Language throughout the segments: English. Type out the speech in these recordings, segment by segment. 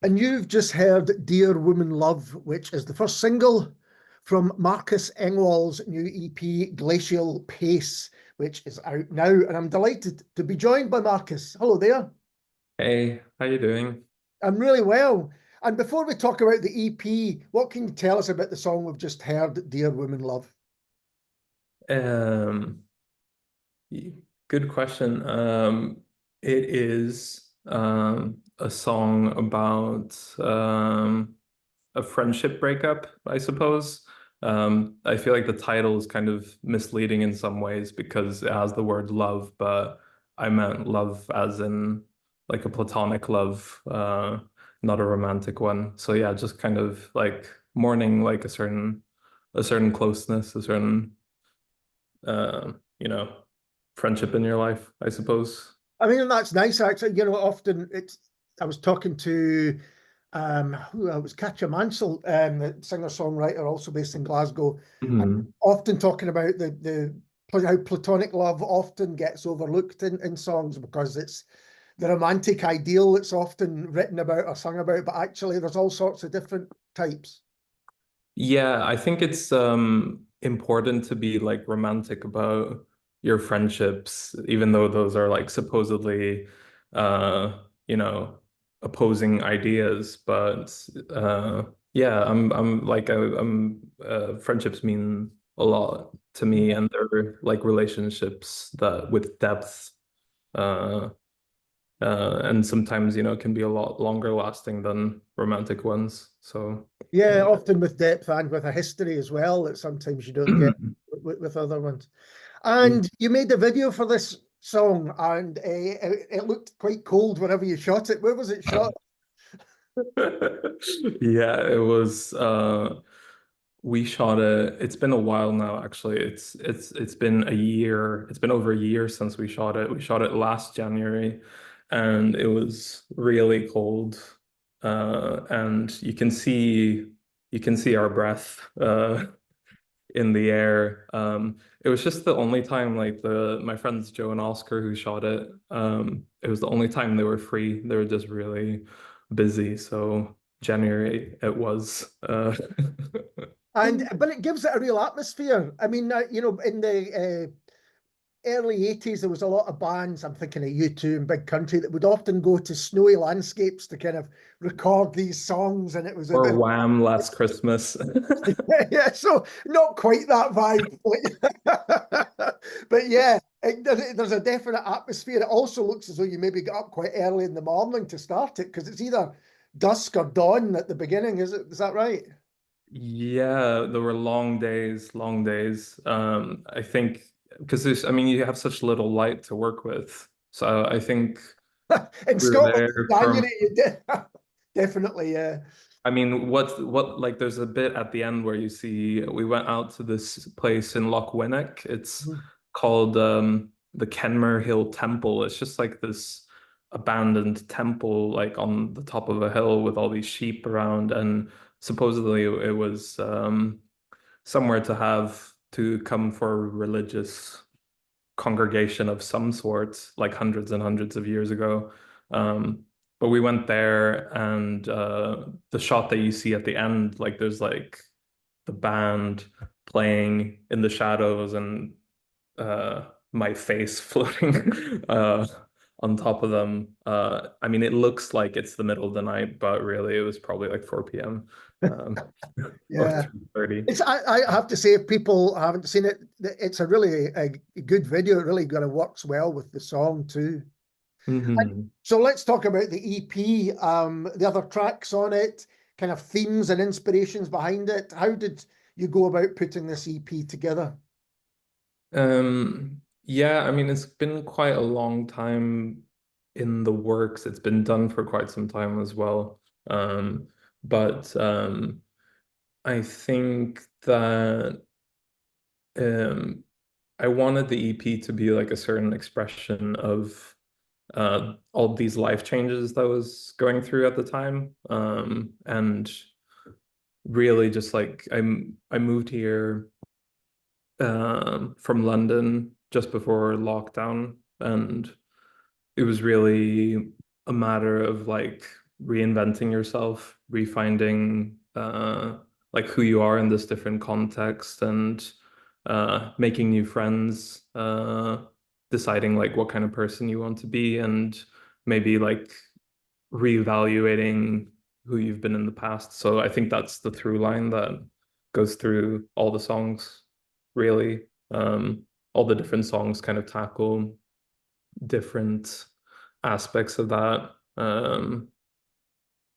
And you've just heard Dear Woman Love, which is the first single from Marcus Engwall's new EP, Glacial Pace, which is out now. And I'm delighted to be joined by Marcus. Hello there. Hey, how you doing? I'm really well. And before we talk about the EP, what can you tell us about the song we've just heard, Dear Woman Love? Um, Good question. It is a song about a friendship breakup, I suppose. I feel like the title is kind of misleading in some ways because it has the word love, but I meant love as in like a platonic love, not a romantic one. So yeah, just kind of like mourning like a certain closeness, a certain uh, you know, friendship in your life, I suppose. I mean, that's nice, actually. Often I was talking to who it was Katja Mansell, the singer-songwriter, also based in Glasgow, and Mhm. often talking about the how platonic love often gets overlooked in songs because it's the romantic ideal that's often written about or sung about, but actually there's all sorts of different types. Yeah, I think it's important to be like romantic about your friendships, even though those are like supposedly uh, you know, opposing ideas. But yeah, I'm like friendships mean a lot to me, and they're like relationships that with depth. Uh and sometimes, can be a lot longer lasting than romantic ones. So, Yeah, yeah. often with depth and with a history as well that sometimes you don't get with other ones. And you made the video for this song, and it looked quite cold wherever you shot it. Where was it shot? Yeah, it was we shot it. It's been a while now, actually. It's been a year. It's been over a year since we shot it. We shot it last January and it was really cold. And you can see our breath in the air. It was just the only time like the my friends Joe and Oscar who shot it. It was the only time they were free. They were just really busy. So January it was. And but it gives it a real atmosphere. I mean, in the early 80s, there was a lot of bands, I'm thinking of U2 and Big Country, that would often go to snowy landscapes to kind of record these songs. And it was a Or bit, Wham! Last Christmas. yeah, so not quite that vibe. But yeah, there's a definite atmosphere. It also looks as though you maybe got up quite early in the morning to start it because it's either dusk or dawn at the beginning. Is that right? Yeah, there were long days, long days. I think because I mean, you have such little light to work with. So I think In we were Scotland, there January, from, you did. Definitely, yeah. I mean, what like there's a bit at the end where you see we went out to this place in Loch Winnock. It's Mhm. called the Kenmure Hill Temple. It's just like this abandoned temple like on the top of a hill with all these sheep around, and supposedly it was somewhere to come for a religious congregation of some sort, like hundreds and hundreds of years ago. Um, but we went there, and the shot that you see at the end, like there's like the band playing in the shadows, and my face floating on top of them. I mean, it looks like it's the middle of the night, but really it was probably like 4 p.m. Um, or Yeah. 3:30. I have to say, if people haven't seen it, it's a really a good video. It really kind of works well with the song too. And Hmm. so let's talk about the EP, the other tracks on it, kind of themes and inspirations behind it. How did you go about putting this EP together? Yeah, I mean, it's been quite a long time in the works. It's been done for quite some time as well. But I think that um, I wanted the EP to be like a certain expression of all these life changes that I was going through at the time. And really just like I moved here from London just before lockdown, and it was really a matter of like reinventing yourself, refinding like who you are in this different context, and making new friends, deciding like what kind of person you want to be, and maybe like reevaluating who you've been in the past. So I think that's the through line that goes through all the songs, really. All the different songs kind of tackle different aspects of that.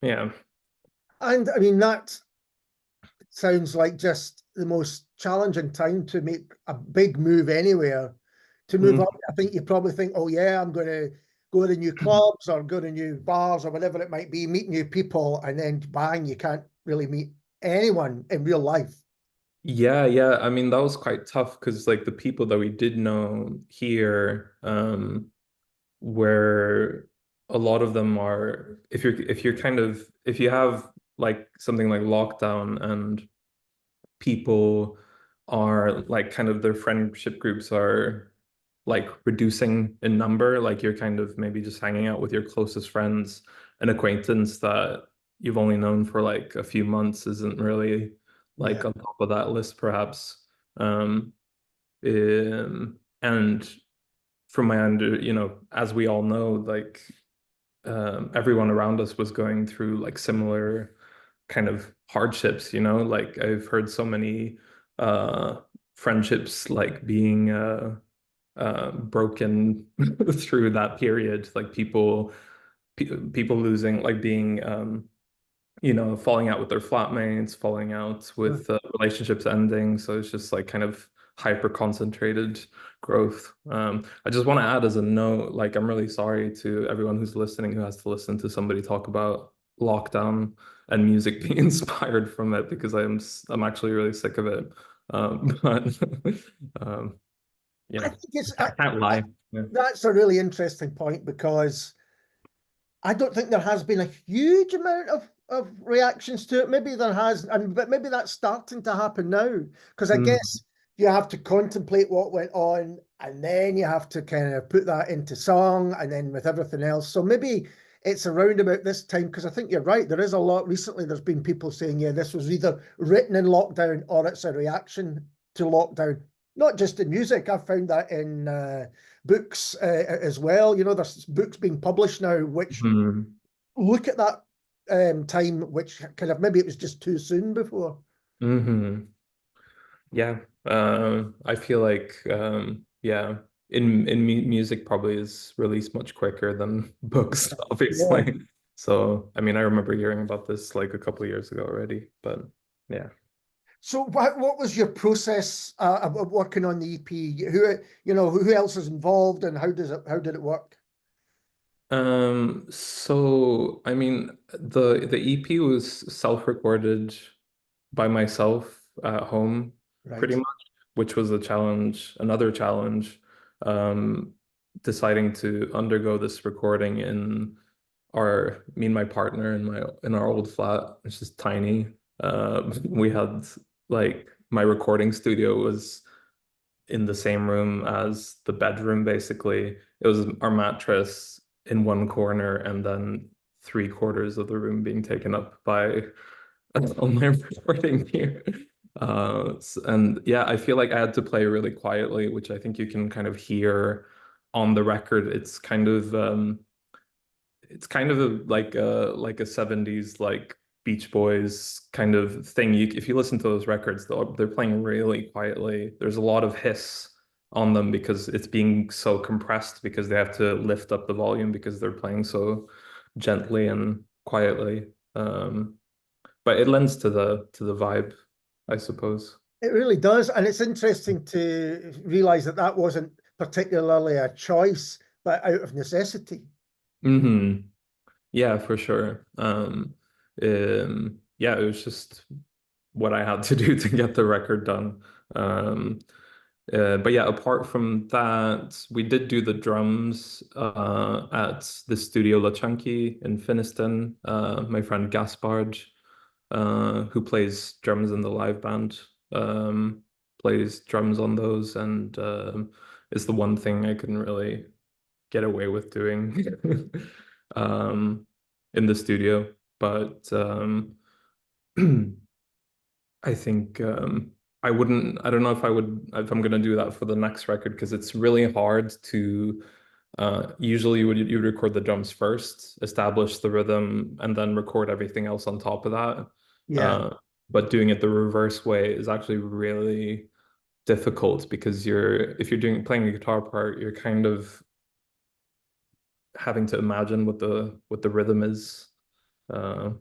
Yeah. And I mean, that sounds like just the most challenging time to make a big move anywhere. To move Mm. up, I think you probably think, oh yeah, I'm going to go to new clubs or go to new bars or whatever it might be, meet new people, and then bang, you can't really meet anyone in real life. Yeah, yeah. I mean, that was quite tough because like the people that we did know here, where a lot of them are, if you're kind of, if you have like something like lockdown and people are like kind of their friendship groups are like reducing in number, like you're kind of maybe just hanging out with your closest friends, an acquaintance that you've only known for like a few months isn't really Yeah. like on top of that list perhaps. um, and from my under, as we all know, like everyone around us was going through like similar kind of hardships, like I've heard so many uh friendships like being broken through that period, like people losing, like being falling out with their flatmates, falling out with relationships ending. So it's just like kind of hyper concentrated growth. I just want to add as a note, like I'm really sorry to everyone who's listening who has to listen to somebody talk about lockdown and music being inspired from it, because I'm actually really sick of it. But um, I yeah, think it's I can't lie. Yeah. that's a really interesting point because I don't think there has been a huge amount of reactions to it. Maybe there has, but maybe that's starting to happen now. Because I Mm, guess you have to contemplate what went on, and then you have to kind of put that into song, and then with everything else. So maybe it's around about this time, because I think you're right. There is a lot recently. There's been people saying, yeah, this was either written in lockdown or it's a reaction to lockdown. Not just in music. I've found that in books as well. There's books being published now which mhm. look at that time, which kind of maybe it was just too soon before. Yeah, I feel like yeah, in mu music probably is released much quicker than books, Yeah. obviously. So I mean, I remember hearing about this like a couple of years ago already, but yeah. So what was your process of working on the EP? Who else is involved and how did it work? So I mean, the EP was self-recorded by myself at home pretty Right. much, which was a challenge, another challenge, um, deciding to undergo this recording in me and my partner in our old flat, which is tiny. We had like my recording studio was in the same room as the bedroom, basically. It was our mattress in one corner and then three-quarters of the room being taken up by online recording here. And yeah, I feel like I had to play really quietly, which I think you can kind of hear on the record. Like a 70s like Beach Boys kind of thing. If you listen to those records, they're playing really quietly. There's a lot of hiss on them because it's being so compressed, because they have to lift up the volume because they're playing so gently and quietly. But it lends to the vibe, I suppose. It really does. And it's interesting to realize that that wasn't particularly a choice, but out of necessity. Yeah, for sure. Yeah, it was just what I had to do to get the record done. Um, but yeah, apart from that, we did do the drums at the Studio La Chunky in Finiston. My friend Gaspard, who plays drums in the live band, plays drums on those, and is the one thing I couldn't really get away with doing. Um, in the studio. But I think I don't know if if I'm gonna do that for the next record, because it's really hard to usually you would record the drums first, establish the rhythm, and then record everything else on top of that. Yeah. Uh, but doing it the reverse way is actually really difficult, because if you're playing a guitar part, you're kind of having to imagine what the rhythm is. Uh,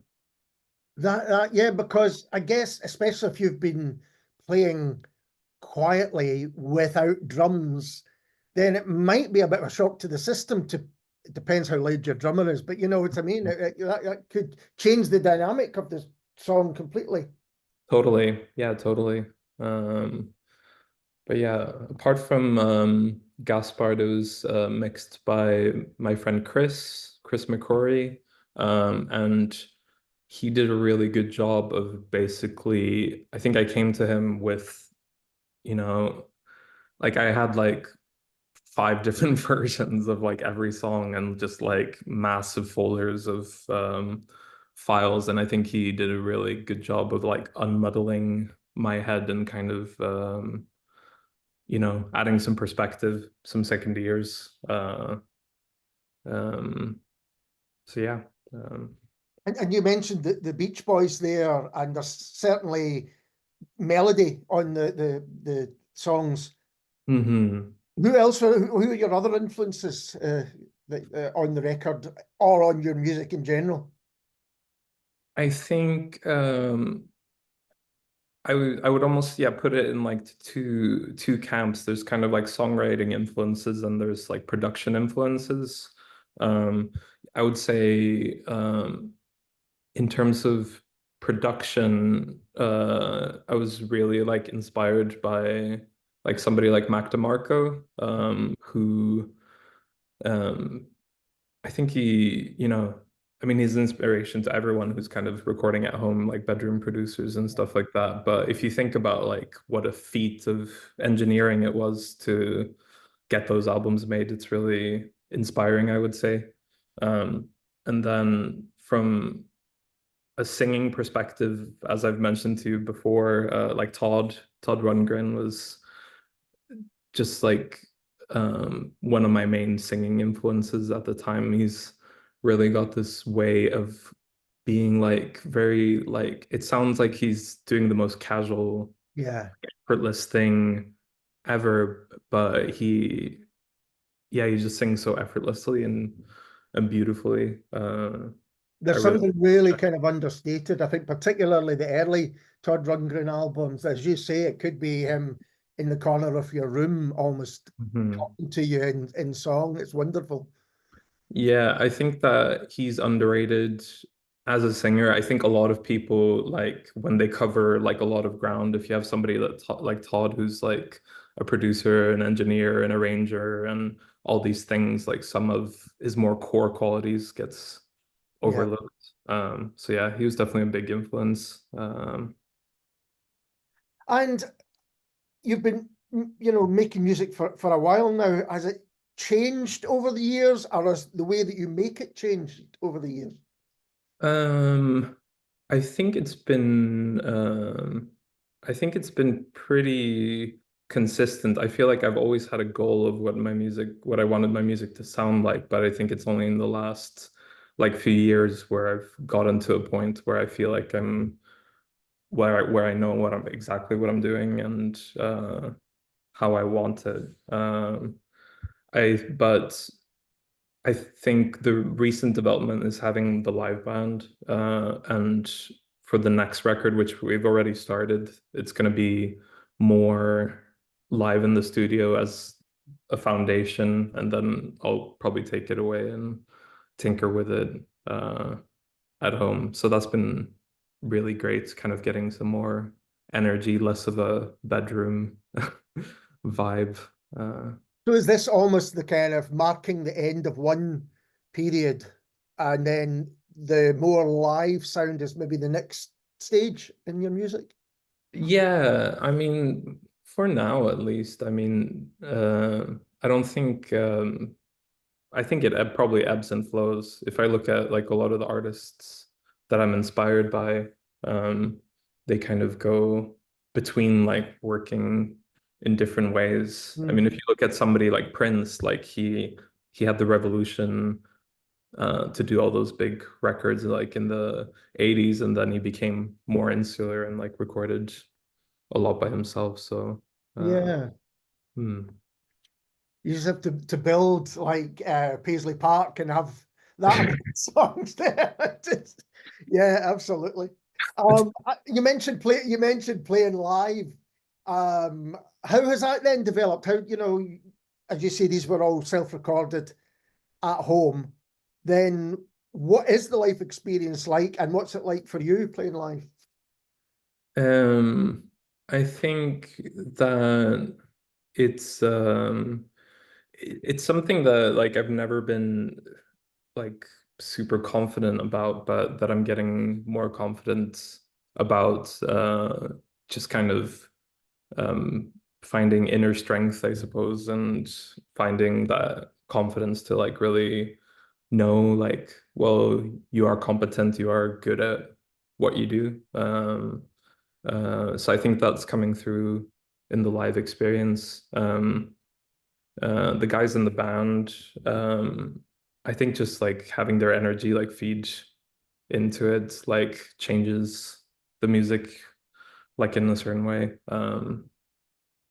Yeah, because I guess especially if you've been playing quietly without drums, then it might be a bit of a shock to the system. It depends how loud your drummer is, but you know what I mean. That could change the dynamic of the song completely. Totally, yeah, totally. But yeah, apart from Gaspard, it was mixed by my friend Chris McCrory, and he did a really good job of basically, I think I came to him with, you know, like I had like five different versions of like every song, and just like massive folders of files, and I think he did a really good job of like unmuddling my head and kind of adding some perspective, some second ears. Um, so yeah. Um, And you mentioned the Beach Boys there, and there's certainly melody on the songs. mhm. Who are your other influences on the record or on your music in general? I think I would almost, yeah, put it in like two camps. There's kind of like songwriting influences, and there's like production influences. Um, I would say in terms of production, I was really like inspired by like somebody like Mac DeMarco, who um, I think I mean, he's an inspiration to everyone who's kind of recording at home, like bedroom producers and stuff like that. But if you think about like what a feat of engineering it was to get those albums made, it's really inspiring, I would say. Um, and then from a singing perspective, as I've mentioned to you before, like Todd Rundgren was just like one of my main singing influences at the time. He's really got this way of being like very like, it sounds like he's doing the most casual, Yeah. effortless thing ever, but he just sings so effortlessly and beautifully. I There's really something really kind of understated. I think particularly the early Todd Rundgren albums, as you say, it could be him in the corner of your room almost Mhm. talking to you in song. It's wonderful. Yeah, I think that he's underrated as a singer. I think a lot of people, like when they cover like a lot of ground, if you have somebody like Todd, who's like a producer, an engineer, an arranger, and all these things, like some of his more core qualities gets Yeah. overlooked. So yeah, he was definitely a big influence. And you've been, making music for a while now. Has it changed over the years, or has the way that you make it changed over the years? Um, I think it's been I think it's been pretty consistent. I feel like I've always had a goal of what I wanted my music to sound like, but I think it's only in the last like few years where I've gotten to a point where I feel like I'm where I know exactly what I'm doing, and how I want it. But I think the recent development is having the live band, and for the next record, which we've already started, it's going to be more live in the studio as a foundation, and then I'll probably take it away and tinker with it at home. So that's been really great, kind of getting some more energy, less of a bedroom vibe. Uh, So is this almost the kind of marking the end of one period, and then the more live sound is maybe the next stage in your music? Yeah, I mean, for now at least, I mean, I don't think I think it probably ebbs and flows. If I look at like a lot of the artists that I'm inspired by, they kind of go between like working in different ways. I mean, if you look at somebody like Prince, like he had the revolution to do all those big records like in the 80s, and then he became more insular and like recorded a lot by himself. So Yeah. hmm. You just have to build like Paisley Park and have that amount of songs there. Yeah, absolutely. You mentioned playing live. How has that then developed? How, as you say, these were all self-recorded at home. Then what is the life experience like, and what's it like for you playing live? Um, I think that it's it's something that like I've never been like super confident about, but that I'm getting more confident about just kind of um finding inner strength, I suppose, and finding that confidence to like really know like, well, you are competent, you are good at what you do. So I think that's coming through in the live experience. The guys in the band, I think just like having their energy like feed into it like changes the music like in a certain way.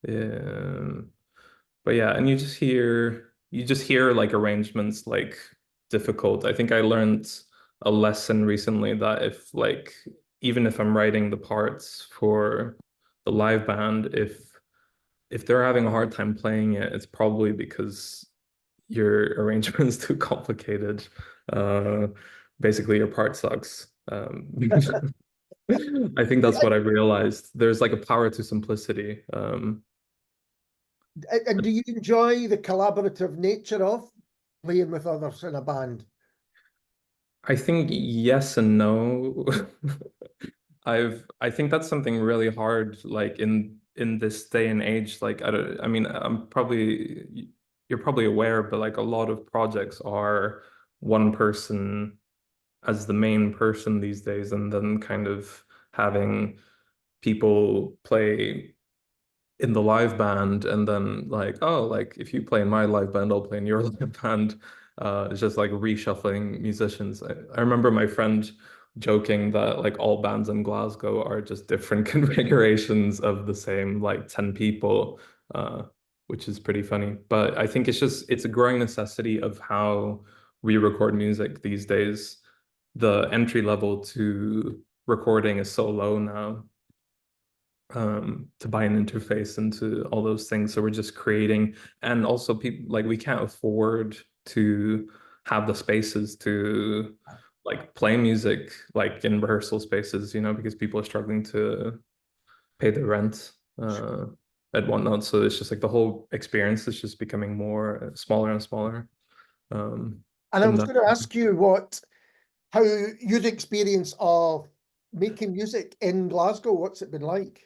Yeah. But yeah, and you just hear like arrangements like difficult. I think I learned a lesson recently that if like even if I'm writing the parts for the live band, if they're having a hard time playing it, it's probably because your arrangement's too complicated. Uh, Basically your part sucks. I think that's what I realized. There's like a power to simplicity. And do you enjoy the collaborative nature of playing with others in a band? I think yes and no. I think that's something really hard, like in this day and age. Like I mean, you're probably aware, but like a lot of projects are one person as the main person these days, and then kind of having people play in the live band, and then like, oh, like if you play in my live band, I'll play in your live band. It's just like reshuffling musicians. I remember my friend joking that like all bands in Glasgow are just different configurations of the same like 10 people, which is pretty funny. But I think it's a growing necessity of how we record music these days. The entry level to recording is so low now, to buy an interface into all those things. So we're just creating, and also people like we can't afford to have the spaces to like play music like in rehearsal spaces, because people are struggling to pay the rent and whatnot. So it's just like the whole experience is just becoming more smaller and smaller. And I From was that. going to ask you how your experience of making music in Glasgow, what's it been like?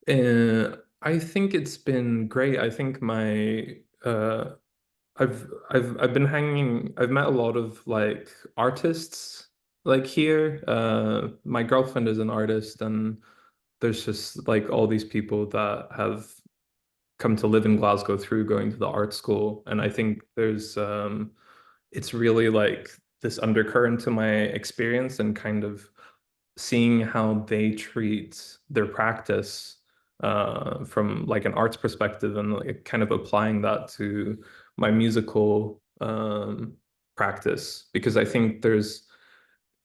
I think it's been great. I think my I've met a lot of like artists like here. My girlfriend is an artist, and there's just like all these people that have come to live in Glasgow through going to the art school. And I think it's really like this undercurrent to my experience, and kind of seeing how they treat their practice from like an arts perspective, and like kind of applying that to my musical practice, because I think there's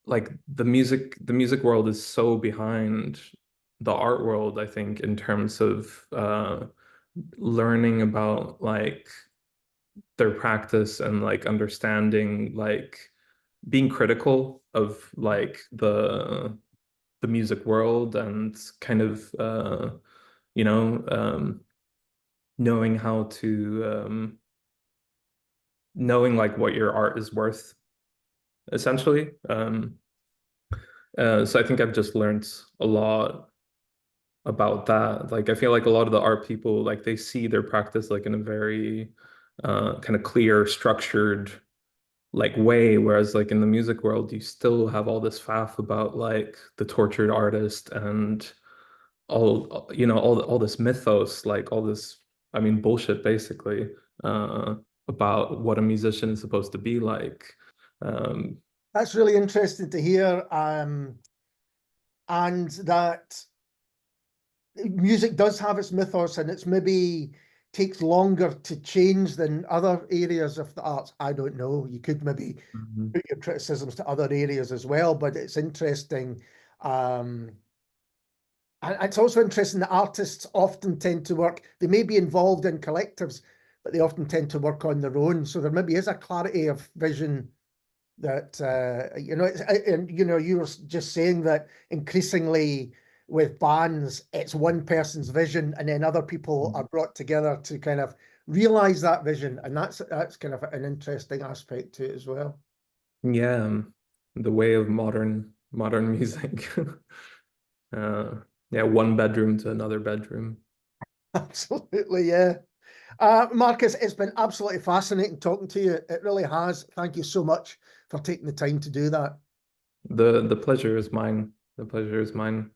like the music world is so behind the art world, I think, in terms of learning about like their practice, and like understanding like being critical of like the music world, and kind of you know knowing how to knowing like what your art is worth, essentially. So I think I've just learned a lot about that. Like I feel like a lot of the art people, like they see their practice like in a very kind of clear, structured like way, whereas like in the music world, you still have all this faff about like the tortured artist and all, you know, all this mythos, like all this, I mean, bullshit basically, about what a musician is supposed to be like. Um, That's really interesting to hear. And that music does have its mythos, and it's maybe takes longer to change than other areas of the arts. I don't know. You could maybe mhm. put your criticisms to other areas as well, but it's interesting. Um, and it's also interesting that artists often tend to work, they may be involved in collectives, but they often tend to work on their own. So there maybe is a clarity of vision that you know, and you know, you were just saying that increasingly with bands, it's one person's vision, and then other people are brought together to kind of realize that vision, and that's kind of an interesting aspect to it as well. Yeah, the way of modern music. Yeah, one bedroom to another bedroom. Absolutely, yeah. Marcus, it's been absolutely fascinating talking to you. It really has. Thank you so much for taking the time to do that. The pleasure is mine. The pleasure is mine.